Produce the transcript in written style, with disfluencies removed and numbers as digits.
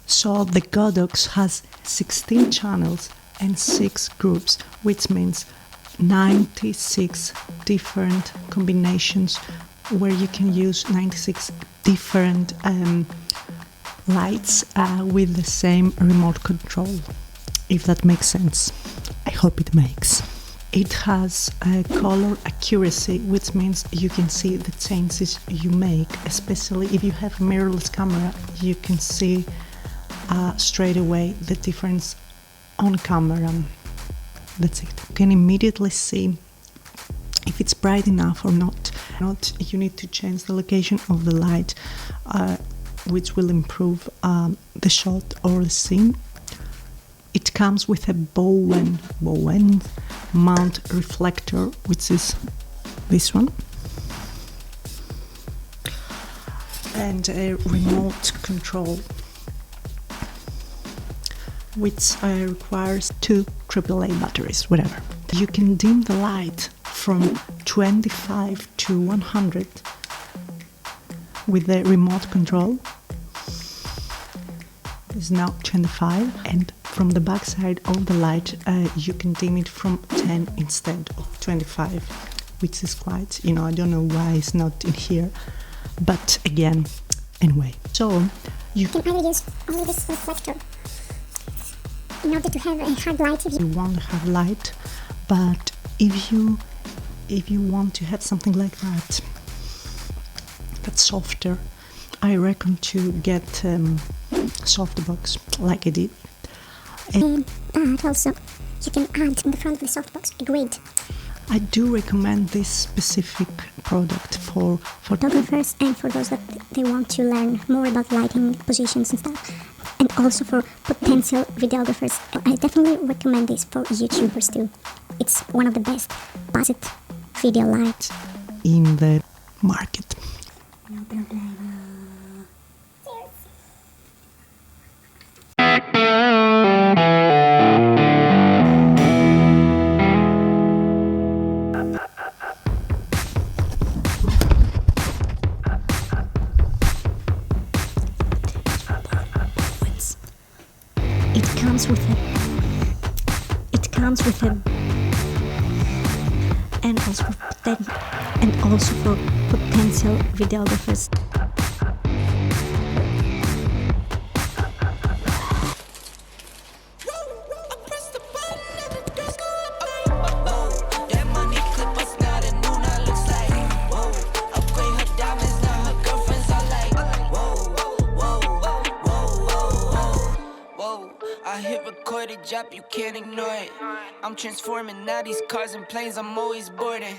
So the GODOX has 16 channels and 6 groups, which means 96 different combinations where you can use 96 different lights with the same remote control, if that makes sense. I hope it makes. It has color accuracy, which means you can see the changes you make, especially if you have a mirrorless camera. You can see straight away the difference on camera. That's it. You can immediately see if it's bright enough or not. You need to change the location of the light, which will improve the shot or the scene. It comes with a bow end mount reflector, which is this one, and a remote control, which requires 2 AAA batteries, whatever. You can dim the light from 25 to 100 with the remote control. It's now 25, and from the back side of the light you can dim it from 10 instead of 25, which is quite, I don't know why it's not in here, but again, anyway. So you can either use only this reflector in order to have a hard light. You want to have light, but if you want to have something like that, that's softer, I reckon to get softbox like I did. But also you can add in the front of the softbox a grid. I do recommend this specific product for photographers and for those that they want to learn more about lighting positions and stuff, and also for potential videographers. I definitely recommend this for YouTubers too. It's one of the best budget video lights in the market. No problema. It comes with a and also for potential videographers. I hit recorded drop, you can't ignore it. I'm transforming now these cars and planes, I'm always boarding.